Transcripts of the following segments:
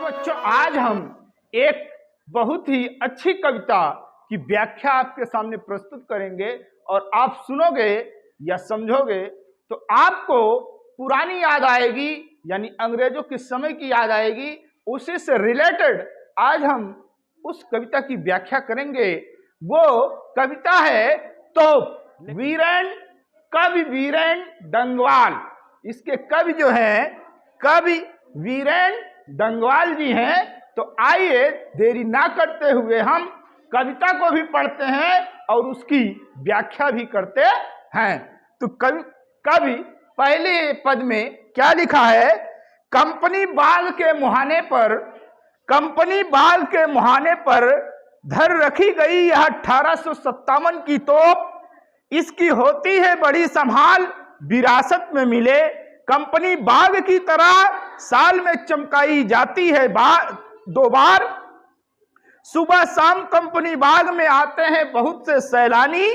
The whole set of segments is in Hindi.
बच्चों, आज हम एक बहुत ही अच्छी कविता की व्याख्या आपके सामने प्रस्तुत करेंगे और आप सुनोगे या समझोगे तो आपको पुरानी याद आएगी, यानी अंग्रेजों के समय की याद आएगी। उसी से रिलेटेड आज हम उस कविता की व्याख्या करेंगे। वो कविता है तोप। कवि वीरेन डंगवाल, इसके कवि जो हैं कवि वीरेन डंगवाल जी हैं। तो आइए देरी ना करते हुए हम कविता को भी पढ़ते हैं और उसकी व्याख्या भी करते हैं। तो कवि पहले पद में क्या लिखा है? कंपनी बाग के मुहाने पर धर रखी गई यह 1857 की तोप, इसकी होती है बड़ी संभाल, विरासत में मिले कंपनी बाग की तरह साल में चमकाई जाती है 2 बार। सुबह शाम कंपनी बाग में आते हैं बहुत से सैलानी,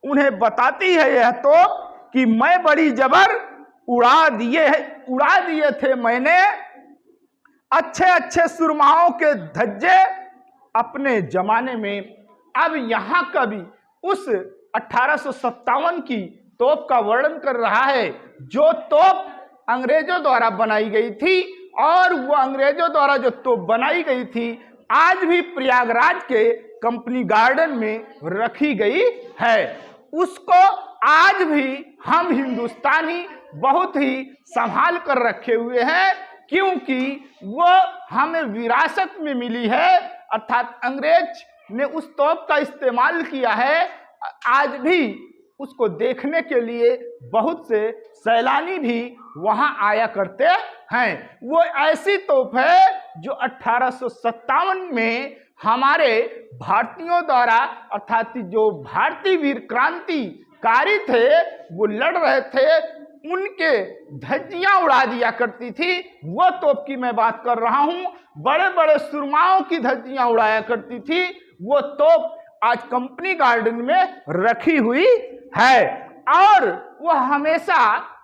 उन्हें बताती है यह तोप कि मैं बड़ी जबर उड़ा दिए थे मैंने अच्छे सुरमाओं के धज्जे अपने जमाने में। अब यहाँ कवि उस 1857 की तोप का वर्णन कर रहा है, जो तोप अंग्रेजों द्वारा बनाई गई थी। और वो अंग्रेजों द्वारा जो तोप बनाई गई थी आज भी प्रयागराज के कंपनी गार्डन में रखी गई है। उसको आज भी हम हिंदुस्तानी बहुत ही संभाल कर रखे हुए हैं, क्योंकि वो हमें विरासत में मिली है। अर्थात अंग्रेज ने उस तोप का इस्तेमाल किया है। आज भी उसको देखने के लिए बहुत से सैलानी भी वहां आया करते हैं। वो ऐसी तोप है जो 1857 में हमारे भारतीयों द्वारा, अर्थात जो भारतीय वीर क्रांतिकारी थे वो लड़ रहे थे, उनके धज्जियां उड़ा दिया करती थी। वो तोप की मैं बात कर रहा हूं। बड़े बड़े सुरमाओं की धज्जियां उड़ाया करती थी। वो तोप आज कंपनी गार्डन में रखी हुई है और वह हमेशा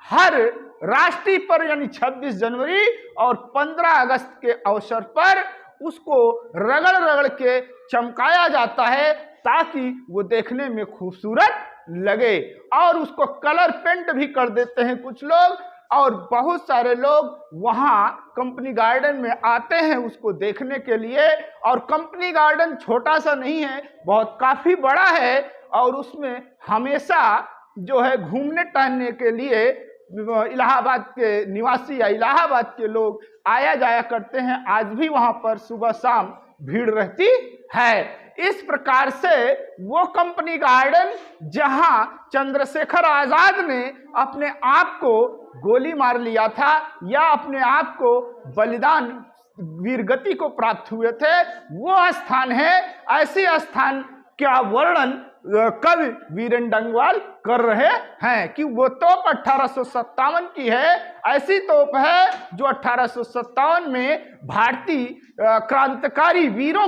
हर राष्ट्रीय पर्व यानी 26 जनवरी और 15 अगस्त के अवसर पर उसको रगड़ के चमकाया जाता है, ताकि वो देखने में खूबसूरत लगे। और उसको कलर पेंट भी कर देते हैं कुछ लोग, और बहुत सारे लोग वहाँ कंपनी गार्डन में आते हैं उसको देखने के लिए। और कंपनी गार्डन छोटा सा नहीं है, बहुत काफ़ी बड़ा है। और उसमें हमेशा जो है घूमने टहलने के लिए इलाहाबाद के निवासी या इलाहाबाद के लोग आया जाया करते हैं। आज भी वहाँ पर सुबह शाम भीड़ रहती है। इस प्रकार से वो कंपनी गार्डन जहां चंद्रशेखर आजाद ने अपने आप को गोली मार लिया था या अपने आप को बलिदान वीरगति को प्राप्त हुए थे, वो स्थान है। ऐसे स्थान का वर्णन कवि वीरेन डंगवाल कर रहे हैं कि वो तोप 1857 की है। ऐसी तोप है जो 1857 में भारतीय क्रांतिकारी वीरों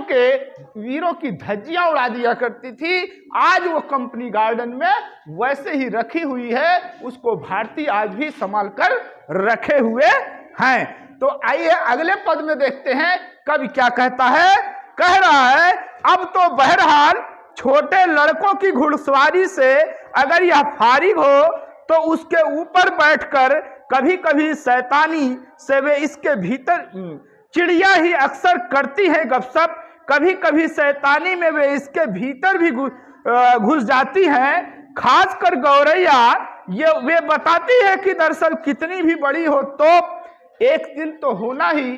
की धज्जियां उड़ा दिया करती थी। आज वो कंपनी गार्डन में वैसे ही रखी हुई है। उसको भारतीय आज भी संभाल कर रखे हुए हैं। तो आइए अगले पद में देखते हैं कवि क्या कहता है। कह रहा है, अब तो बहरहाल छोटे लड़कों की घुड़सवारी से अगर यह फारिग हो तो उसके ऊपर बैठकर कभी कभी शैतानी से वे इसके भीतर चिड़िया ही अक्सर करती है गपशप, कभी कभी शैतानी में वे इसके भीतर भी घुस जाती हैं। खासकर गौरैया ये वे बताती है कि दरअसल कितनी भी बड़ी हो तो एक दिन तो होना ही।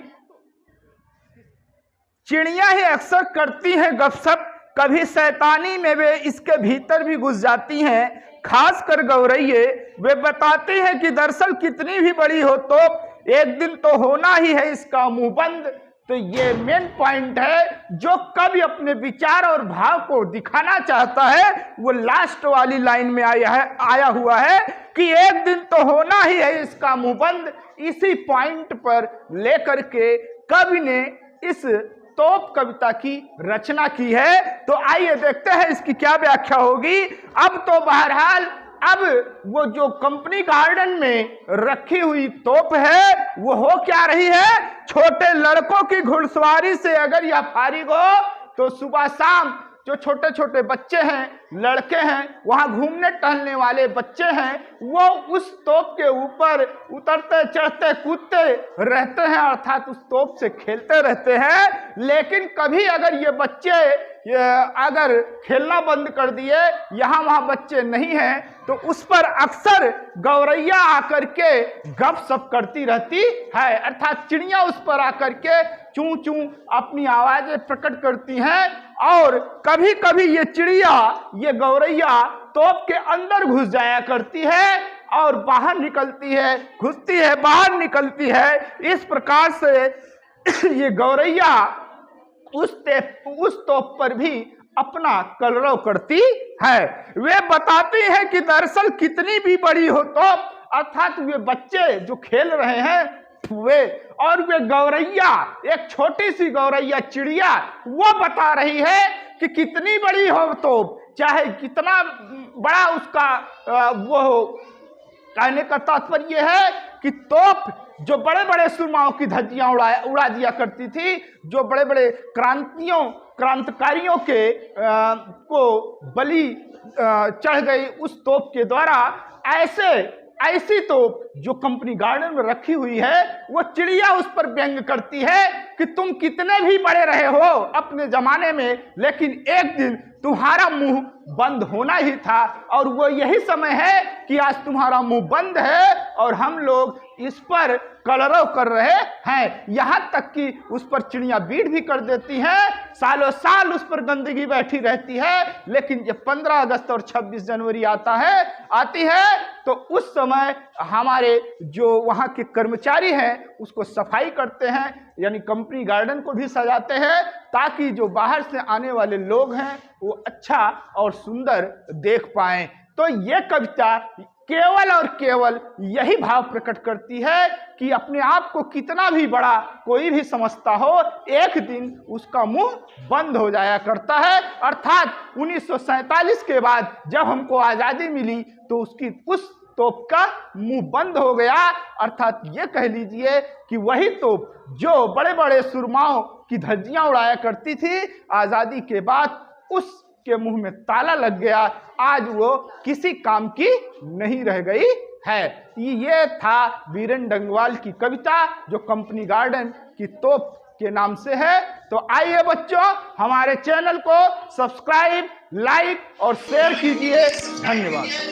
चिड़िया ही अक्सर करती हैं गपशप, कभी शैतानी में वे इसके भीतर भी घुस जाती हैं। खासकर गौरैये वे बताती हैं कि दरअसल कितनी भी बड़ी हो तो एक दिन तो होना ही है इसका मुंह बंद। तो ये मेन पॉइंट है जो कवि अपने विचार और भाव को दिखाना चाहता है। वो लास्ट वाली लाइन में आया हुआ है कि एक दिन तो होना ही है इसका मुंह बंद। इसी पॉइंट पर लेकर के कवि ने इस तोप कविता की रचना की है। तो आइए देखते हैं इसकी क्या व्याख्या होगी। अब तो बहरहाल अब वो जो कंपनी गार्डन में रखी हुई तोप है वो हो क्या रही है, छोटे लड़कों की घुड़सवारी से अगर यह फारिग हो तो सुबह शाम जो छोटे छोटे बच्चे हैं, लड़के हैं, वहां घूमने टहलने वाले बच्चे हैं, वो उस तोप के ऊपर उतरते चढ़ते कूदते रहते हैं, अर्थात उस तोप से खेलते रहते हैं। लेकिन कभी अगर ये बच्चे अगर खेलना बंद कर दिए, यहाँ वहाँ बच्चे नहीं हैं, तो उस पर अक्सर गौरैया आकर के गपशप करती रहती है, अर्थात चिड़िया उस पर आकर के चूं चूं अपनी आवाजें प्रकट करती हैं। और कभी कभी ये चिड़िया, ये गौरैया तोप के अंदर घुस जाया करती है और बाहर निकलती है, घुसती है, बाहर निकलती है। इस प्रकार से ये गौरैया उस तोप पर भी अपना कलरव करती है। वे बताती है कि दरअसल कितनी भी बड़ी हो तोप, अर्थात वे बच्चे जो खेल रहे हैं वे, और वे गौरैया, एक छोटी सी गौरैया चिड़िया, वो बता रही है कि कितनी बड़ी हो तोप, चाहे कितना बड़ा उसका वो हो। कहने का तात्पर्य है कि तोप जो बड़े बड़े सुरमाओं की धज्जियां उड़ा दिया करती थी, जो बड़े बड़े क्रांतिकारियों के को बलि चढ़ गई उस तोप के द्वारा, ऐसी तोप जो कंपनी गार्डन में रखी हुई है, वो चिड़िया उस पर व्यंग करती है कि तुम कितने भी बड़े रहे हो अपने जमाने में, लेकिन एक दिन तुम्हारा मुंह बंद होना ही था, और वो यही समय है कि आज तुम्हारा मुंह बंद है और हम लोग इस पर कलरव कर रहे हैं। यहाँ तक कि उस पर चिड़िया बीट भी कर देती हैं, सालों साल उस पर गंदगी बैठी रहती है। लेकिन जब 15 अगस्त और 26 जनवरी आती है तो उस समय हमारे जो वहाँ के कर्मचारी हैं उसको सफाई करते हैं, यानी कंपनी गार्डन को भी सजाते हैं, ताकि जो बाहर से आने वाले लोग हैं वो अच्छा और सुंदर देख पाएं। तो ये कविता केवल और केवल यही भाव प्रकट करती है कि अपने आप को कितना भी बड़ा कोई भी समझता हो, एक दिन उसका मुंह बंद हो जाया करता है। अर्थात 1947 के बाद जब हमको आज़ादी मिली तो उस तोप का मुंह बंद हो गया। अर्थात ये कह लीजिए कि वही तोप जो बड़े बड़े सुरमाओं की धज्जियां उड़ाया करती थी, आज़ादी के बाद उसके मुंह में ताला लग गया, आज वो किसी काम की नहीं रह गई है। ये था बीरेन डंगवाल की कविता जो कंपनी गार्डन की तोप के नाम से है। तो आइए बच्चों, हमारे चैनल को सब्सक्राइब, लाइक और शेयर कीजिए। धन्यवाद।